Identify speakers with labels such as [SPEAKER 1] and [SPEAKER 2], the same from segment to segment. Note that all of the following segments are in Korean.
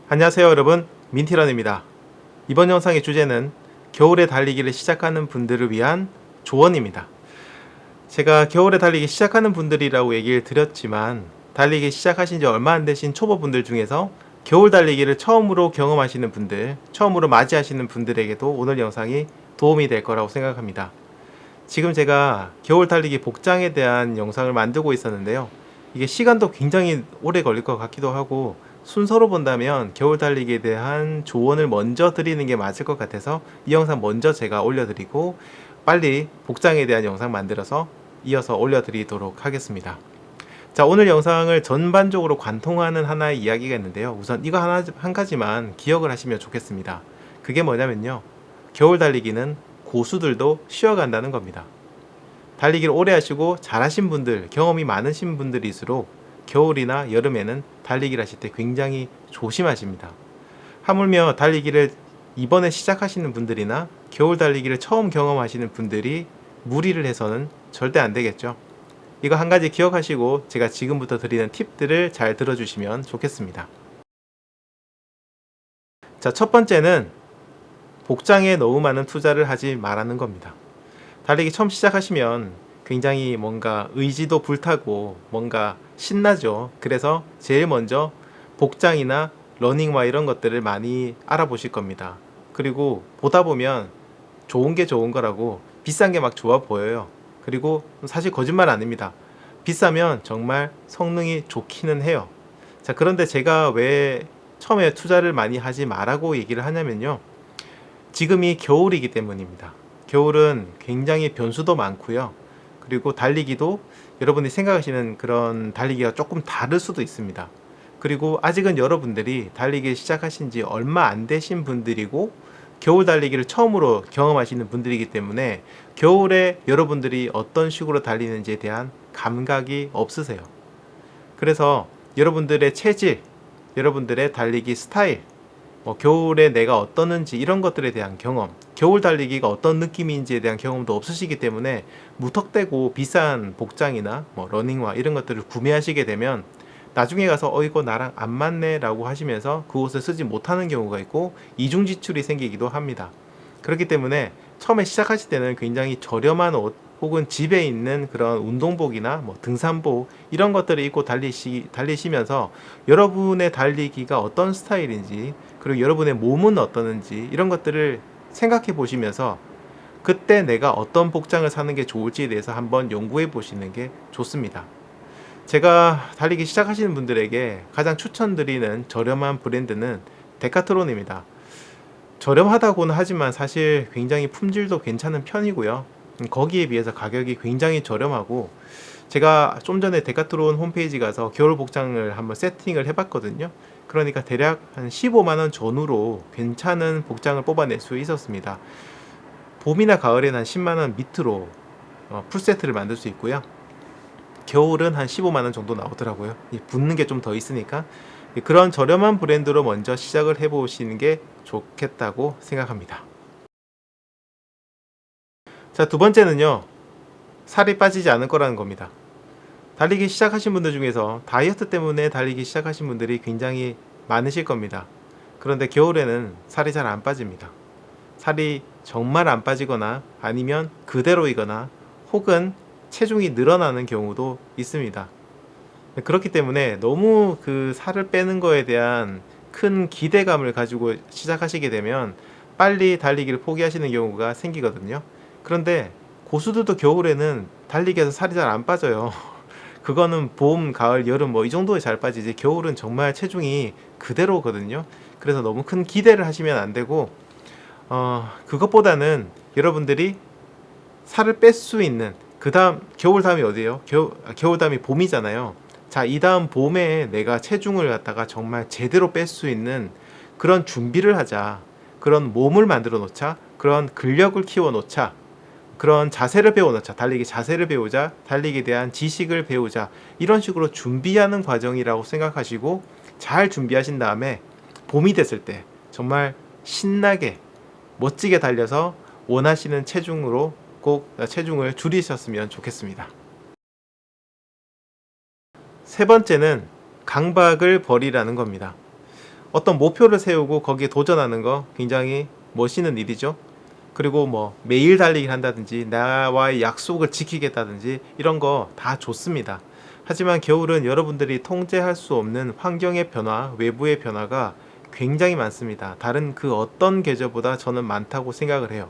[SPEAKER 1] 안녕하세요 여러분, 민티런입니다. 이번 영상의 주제는 겨울에 달리기를 시작하는 분들을 위한 조언입니다. 제가 겨울에 달리기 시작하는 분들이라고 얘기를 드렸지만 달리기 시작하신 지 얼마 안 되신 초보분들 중에서 겨울 달리기를 처음으로 경험하시는 분들, 처음으로 맞이하시는 분들에게도 오늘 영상이 도움이 될 거라고 생각합니다. 지금 제가 겨울 달리기 복장에 대한 영상을 만들고 있었는데요. 이게 시간도 굉장히 오래 걸릴 것 같기도 하고 순서로 본다면 겨울 달리기에 대한 조언을 먼저 드리는 게 맞을 것 같아서 이 영상 먼저 제가 올려드리고 빨리 복장에 대한 영상 만들어서 이어서 올려드리도록 하겠습니다. 자, 오늘 영상을 전반적으로 관통하는 하나의 이야기가 있는데요. 우선 이거 한 가지만 기억을 하시면 좋겠습니다. 그게 뭐냐면요. 겨울 달리기는 고수들도 쉬어간다는 겁니다. 달리기를 오래 하시고 잘하신 분들, 경험이 많으신 분들일수록 겨울이나 여름에는 달리기를 하실 때 굉장히 조심하십니다. 하물며 달리기를 이번에 시작하시는 분들이나 겨울 달리기를 처음 경험하시는 분들이 무리를 해서는 절대 안 되겠죠. 이거 한 가지 기억하시고 제가 지금부터 드리는 팁들을 잘 들어주시면 좋겠습니다. 자, 첫 번째는 복장에 너무 많은 투자를 하지 말라는 겁니다. 달리기 처음 시작하시면 굉장히 뭔가 의지도 불타고 뭔가 신나죠. 그래서 제일 먼저 복장이나 러닝화 이런 것들을 많이 알아보실 겁니다. 그리고 보다 보면 좋은 게 좋은 거라고 비싼 게 막 좋아 보여요. 그리고 사실 거짓말 아닙니다. 비싸면 정말 성능이 좋기는 해요. 자, 그런데 제가 왜 처음에 투자를 많이 하지 말라고 얘기를 하냐면요. 지금이 겨울이기 때문입니다. 겨울은 굉장히 변수도 많고요. 그리고 달리기도 여러분이 생각하시는 그런 달리기가 조금 다를 수도 있습니다. 그리고 아직은 여러분들이 달리기 시작하신 지 얼마 안 되신 분들이고 겨울 달리기를 처음으로 경험하시는 분들이기 때문에 겨울에 여러분들이 어떤 식으로 달리는지에 대한 감각이 없으세요. 그래서 여러분들의 체질, 여러분들의 달리기 스타일, 겨울에 내가 어떠는지 이런 것들에 대한 경험, 겨울 달리기가 어떤 느낌인지에 대한 경험도 없으시기 때문에 무턱대고 비싼 복장이나 러닝화 이런 것들을 구매하시게 되면 나중에 가서 이거 나랑 안 맞네 라고 하시면서 그 옷을 쓰지 못하는 경우가 있고 이중 지출이 생기기도 합니다. 그렇기 때문에 처음에 시작하실 때는 굉장히 저렴한 옷 혹은 집에 있는 그런 운동복이나 등산복 이런 것들을 입고 달리시면서 여러분의 달리기가 어떤 스타일인지 그리고 여러분의 몸은 어떠는지 이런 것들을 생각해 보시면서 그때 내가 어떤 복장을 사는 게 좋을지에 대해서 한번 연구해 보시는 게 좋습니다. 제가 달리기 시작하시는 분들에게 가장 추천드리는 저렴한 브랜드는 데카트론입니다. 저렴하다고는 하지만 사실 굉장히 품질도 괜찮은 편이고요. 거기에 비해서 가격이 굉장히 저렴하고 제가 좀 전에 데카트론 홈페이지 가서 겨울 복장을 한번 세팅을 해봤거든요. 그러니까 대략 한 15만원 전후로 괜찮은 복장을 뽑아낼 수 있었습니다. 봄이나 가을에는 한 10만원 밑으로 풀세트를 만들 수 있고요. 겨울은 한 15만원 정도 나오더라고요. 붙는 게 좀 더 있으니까 그런 저렴한 브랜드로 먼저 시작을 해보시는 게 좋겠다고 생각합니다. 자, 두 번째는요. 살이 빠지지 않을 거라는 겁니다. 달리기 시작하신 분들 중에서 다이어트 때문에 달리기 시작하신 분들이 굉장히 많으실 겁니다. 그런데 겨울에는 살이 잘 안 빠집니다. 살이 정말 안 빠지거나 아니면 그대로이거나 혹은 체중이 늘어나는 경우도 있습니다. 그렇기 때문에 너무 그 살을 빼는 거에 대한 큰 기대감을 가지고 시작하시게 되면 빨리 달리기를 포기하시는 경우가 생기거든요. 그런데 고수들도 겨울에는 달리기에서 살이 잘 안 빠져요. 그거는 봄, 가을, 여름 이 정도에 잘 빠지지 겨울은 정말 체중이 그대로거든요. 그래서 너무 큰 기대를 하시면 안 되고 그것보다는 여러분들이 살을 뺄 수 있는 그 다음 겨울 다음이 어디예요? 겨울 다음이 봄이잖아요. 자, 이 다음 봄에 내가 체중을 갖다가 정말 제대로 뺄 수 있는 그런 준비를 하자. 그런 몸을 만들어 놓자. 그런 근력을 키워 놓자. 그런 자세를 배워 놓자. 달리기 자세를 배우자. 달리기에 대한 지식을 배우자. 이런 식으로 준비하는 과정이라고 생각하시고 잘 준비하신 다음에 봄이 됐을 때 정말 신나게 멋지게 달려서 원하시는 체중으로 꼭 체중을 줄이셨으면 좋겠습니다. 세 번째는 강박을 버리라는 겁니다. 어떤 목표를 세우고 거기에 도전하는 거 굉장히 멋있는 일이죠. 그리고 뭐 매일 달리기를 한다든지 나와의 약속을 지키겠다든지 이런 거 다 좋습니다. 하지만 겨울은 여러분들이 통제할 수 없는 환경의 변화, 외부의 변화가 굉장히 많습니다. 다른 그 어떤 계절보다 저는 많다고 생각을 해요.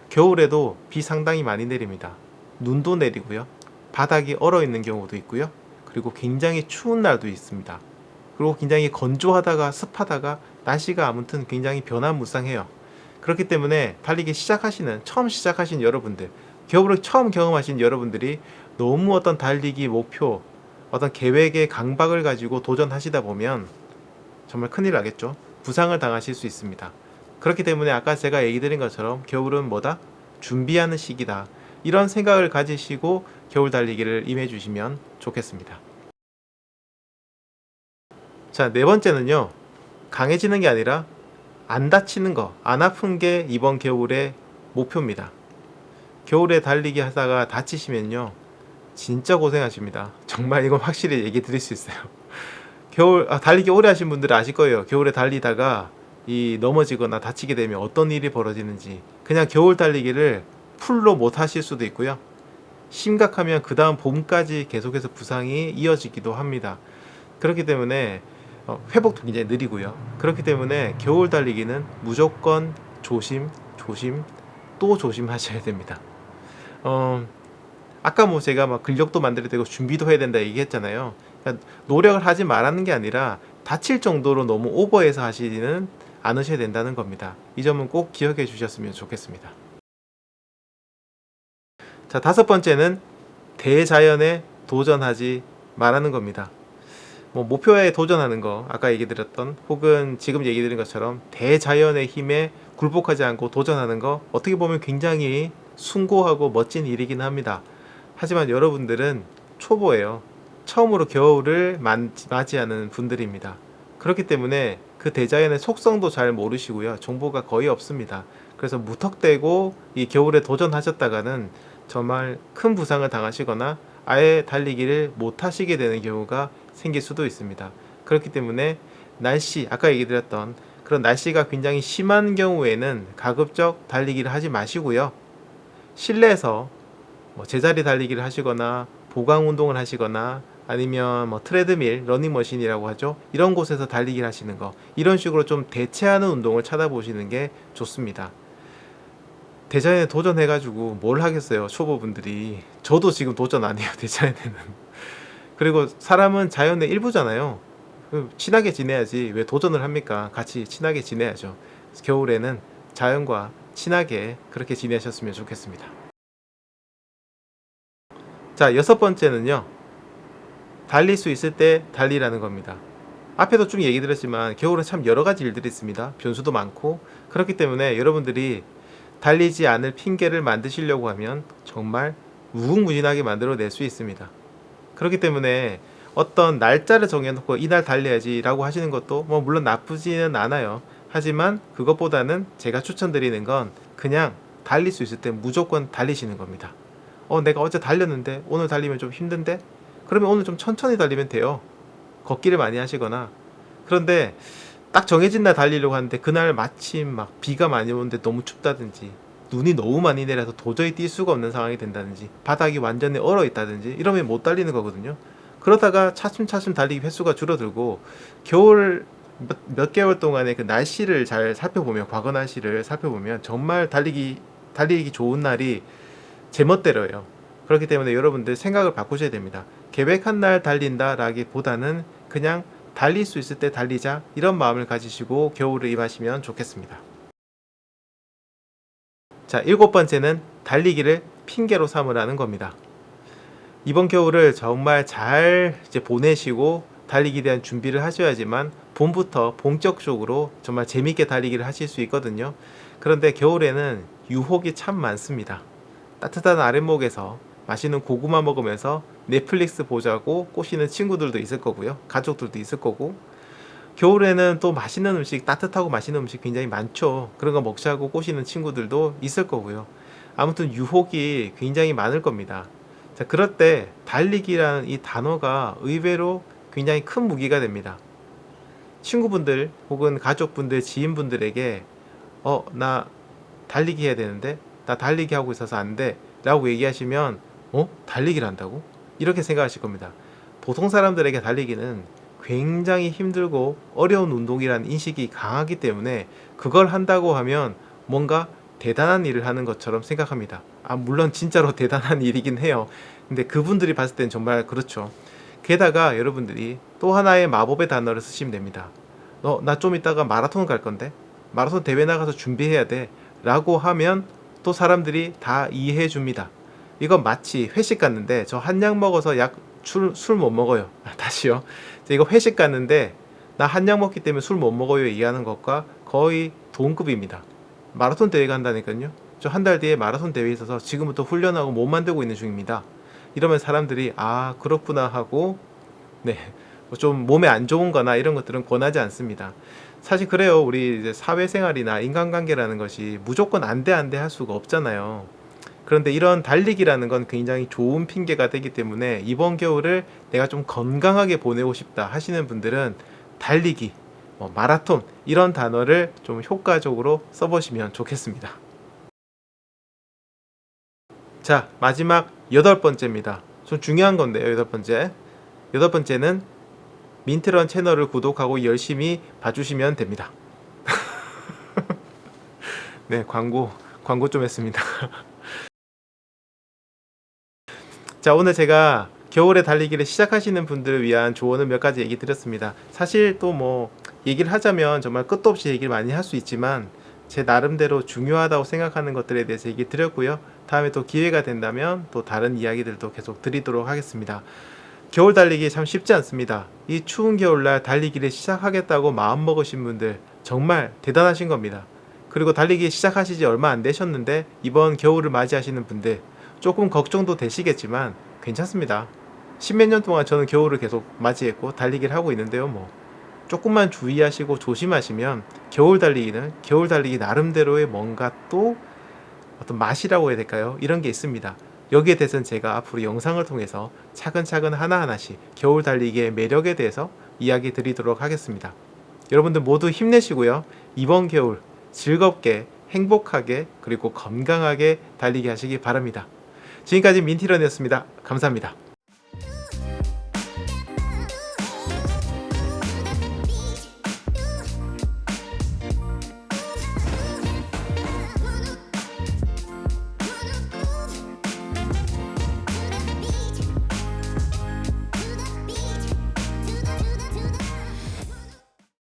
[SPEAKER 1] 겨울에도 비 상당히 많이 내립니다. 눈도 내리고요. 바닥이 얼어 있는 경우도 있고요. 그리고 굉장히 추운 날도 있습니다. 그리고 굉장히 건조하다가 습하다가 날씨가 아무튼 굉장히 변화무쌍해요. 그렇기 때문에 달리기 처음 시작하신 여러분들, 겨울을 처음 경험하신 여러분들이 너무 어떤 달리기 목표, 어떤 계획의 강박을 가지고 도전하시다 보면 정말 큰일 나겠죠. 부상을 당하실 수 있습니다. 그렇기 때문에 아까 제가 얘기 드린 것처럼 겨울은 뭐다? 준비하는 시기다. 이런 생각을 가지시고 겨울 달리기를 임해 주시면 좋겠습니다. 자, 네 번째는요. 강해지는 게 아니라 안 다치는 거, 안 아픈 게 이번 겨울의 목표입니다. 겨울에 달리기 하다가 다치시면요. 진짜 고생하십니다. 정말 이건 확실히 얘기 드릴 수 있어요. 달리기 오래 하신 분들은 아실 거예요. 겨울에 달리다가 넘어지거나 다치게 되면 어떤 일이 벌어지는지. 그냥 겨울 달리기를 풀로 못 하실 수도 있고요. 심각하면 그 다음 봄까지 계속해서 부상이 이어지기도 합니다. 그렇기 때문에 회복도 굉장히 느리고요. 그렇기 때문에 겨울 달리기는 무조건 조심, 또 조심하셔야 됩니다. 아까 뭐 제가 막 근력도 만들어야 되고 준비도 해야 된다 얘기했잖아요. 그러니까 노력을 하지 말라는 게 아니라 다칠 정도로 너무 오버해서 하시지는 않으셔야 된다는 겁니다. 이 점은 꼭 기억해 주셨으면 좋겠습니다. 자, 다섯 번째는 대자연에 도전하지 말라는 겁니다. 뭐 목표에 도전하는 거, 아까 얘기 드렸던 혹은 지금 얘기 드린 것처럼 대자연의 힘에 굴복하지 않고 도전하는 거 어떻게 보면 굉장히 숭고하고 멋진 일이긴 합니다. 하지만 여러분들은 초보예요. 처음으로 겨울을 맞이하는 분들입니다. 그렇기 때문에 그 대자연의 속성도 잘 모르시고요. 정보가 거의 없습니다. 그래서 무턱대고 이 겨울에 도전하셨다가는 정말 큰 부상을 당하시거나 아예 달리기를 못 하시게 되는 경우가 생길 수도 있습니다. 그렇기 때문에 아까 얘기 드렸던 그런 날씨가 굉장히 심한 경우에는 가급적 달리기를 하지 마시고요. 실내에서 뭐 제자리 달리기를 하시거나 보강 운동을 하시거나 아니면 뭐 트레드밀, 러닝머신이라고 하죠. 이런 곳에서 달리기를 하시는 거, 이런 식으로 좀 대체하는 운동을 찾아보시는 게 좋습니다. 대자연에 도전해가지고 뭘 하겠어요, 초보분들이. 저도 지금 도전 안 해요, 대자연에는. 그리고 사람은 자연의 일부잖아요. 친하게 지내야지 왜 도전을 합니까? 같이 친하게 지내야죠. 겨울에는 자연과 친하게 그렇게 지내셨으면 좋겠습니다. 자, 여섯 번째는요. 달릴 수 있을 때 달리라는 겁니다. 앞에도 쭉 얘기 드렸지만 겨울은 참 여러 가지 일들이 있습니다. 변수도 많고. 그렇기 때문에 여러분들이 달리지 않을 핑계를 만드시려고 하면 정말 무궁무진하게 만들어낼 수 있습니다. 그렇기 때문에 어떤 날짜를 정해놓고 이날 달려야지 라고 하시는 것도 뭐 물론 나쁘지는 않아요. 하지만 그것보다는 제가 추천드리는 건 그냥 달릴 수 있을 때 무조건 달리시는 겁니다. 내가 어제 달렸는데 오늘 달리면 좀 힘든데? 그러면 오늘 좀 천천히 달리면 돼요. 걷기를 많이 하시거나. 그런데 딱 정해진 날 달리려고 하는데 그날 마침 막 비가 많이 오는데 너무 춥다든지 눈이 너무 많이 내려서 도저히 뛸 수가 없는 상황이 된다든지 바닥이 완전히 얼어 있다든지 이러면 못 달리는 거거든요. 그러다가 차츰차츰 달리기 횟수가 줄어들고 겨울 몇 개월 동안의 그 날씨를 잘 살펴보면, 과거 날씨를 살펴보면 정말 달리기 좋은 날이 제멋대로예요. 그렇기 때문에 여러분들 생각을 바꾸셔야 됩니다. 계획한 날 달린다라기보다는 그냥 달릴 수 있을 때 달리자, 이런 마음을 가지시고 겨울을 임하시면 좋겠습니다. 자, 일곱 번째는 달리기를 핑계로 삼으라는 겁니다. 이번 겨울을 정말 잘 보내시고 달리기에 대한 준비를 하셔야지만 봄부터 본격적으로 정말 재밌게 달리기를 하실 수 있거든요. 그런데 겨울에는 유혹이 참 많습니다. 따뜻한 아랫목에서 맛있는 고구마 먹으면서 넷플릭스 보자고 꼬시는 친구들도 있을 거고요. 가족들도 있을 거고. 겨울에는 또 맛있는 음식, 따뜻하고 맛있는 음식 굉장히 많죠. 그런 거 먹자고 꼬시는 친구들도 있을 거고요. 아무튼 유혹이 굉장히 많을 겁니다. 자, 그럴 때 달리기라는 이 단어가 의외로 굉장히 큰 무기가 됩니다. 친구분들 혹은 가족분들, 지인분들에게 나 달리기 해야 되는데 나 달리기 하고 있어서 안 돼 라고 얘기하시면 달리기를 한다고? 이렇게 생각하실 겁니다. 보통 사람들에게 달리기는 굉장히 힘들고 어려운 운동이라는 인식이 강하기 때문에 그걸 한다고 하면 뭔가 대단한 일을 하는 것처럼 생각합니다. 물론 진짜로 대단한 일이긴 해요. 근데 그분들이 봤을 땐 정말 그렇죠. 게다가 여러분들이 또 하나의 마법의 단어를 쓰시면 됩니다. 나 좀 이따가 마라톤 갈 건데 마라톤 대회 나가서 준비해야 돼 라고 하면 또 사람들이 다 이해해 줍니다. 이건 마치 회식 갔는데 저 한 약 먹어서 술 못 먹어요. 다시요. 이거 회식 갔는데 나 한 약 먹기 때문에 술 못 먹어요 얘기하는 것과 거의 동급입니다. 마라톤 대회 간다니까요. 저 한 달 뒤에 마라톤 대회 있어서 지금부터 훈련하고 몸 만들고 있는 중입니다. 이러면 사람들이 그렇구나 하고 좀 몸에 안 좋은 거나 이런 것들은 권하지 않습니다. 사실 그래요. 우리 이제 사회생활이나 인간관계라는 것이 무조건 안 돼 할 수가 없잖아요. 그런데 이런 달리기라는 건 굉장히 좋은 핑계가 되기 때문에 이번 겨울을 내가 좀 건강하게 보내고 싶다 하시는 분들은 달리기, 마라톤 이런 단어를 좀 효과적으로 써보시면 좋겠습니다. 자, 마지막 8번째입니다. 좀 중요한 건데요. 8번째. 8번째는 민트런 채널을 구독하고 열심히 봐주시면 됩니다. 네, 광고 좀 했습니다. 자, 오늘 제가 겨울에 달리기를 시작하시는 분들을 위한 조언을 몇 가지 얘기 드렸습니다. 사실 또 얘기를 하자면 정말 끝도 없이 얘기를 많이 할 수 있지만 제 나름대로 중요하다고 생각하는 것들에 대해서 얘기 드렸고요. 다음에 또 기회가 된다면 또 다른 이야기들도 계속 드리도록 하겠습니다. 겨울 달리기 참 쉽지 않습니다. 이 추운 겨울날 달리기를 시작하겠다고 마음먹으신 분들 정말 대단하신 겁니다. 그리고 달리기 시작하시지 얼마 안 되셨는데 이번 겨울을 맞이하시는 분들 조금 걱정도 되시겠지만 괜찮습니다. 십몇 년 동안 저는 겨울을 계속 맞이했고 달리기를 하고 있는데요. 조금만 주의하시고 조심하시면 겨울 달리기는 겨울 달리기 나름대로의 뭔가 또 어떤 맛이라고 해야 될까요? 이런 게 있습니다. 여기에 대해서는 제가 앞으로 영상을 통해서 차근차근 하나하나씩 겨울 달리기의 매력에 대해서 이야기 드리도록 하겠습니다. 여러분들 모두 힘내시고요. 이번 겨울 즐겁게 행복하게 그리고 건강하게 달리기 하시기 바랍니다. 지금까지 민티런이었습니다. 감사합니다.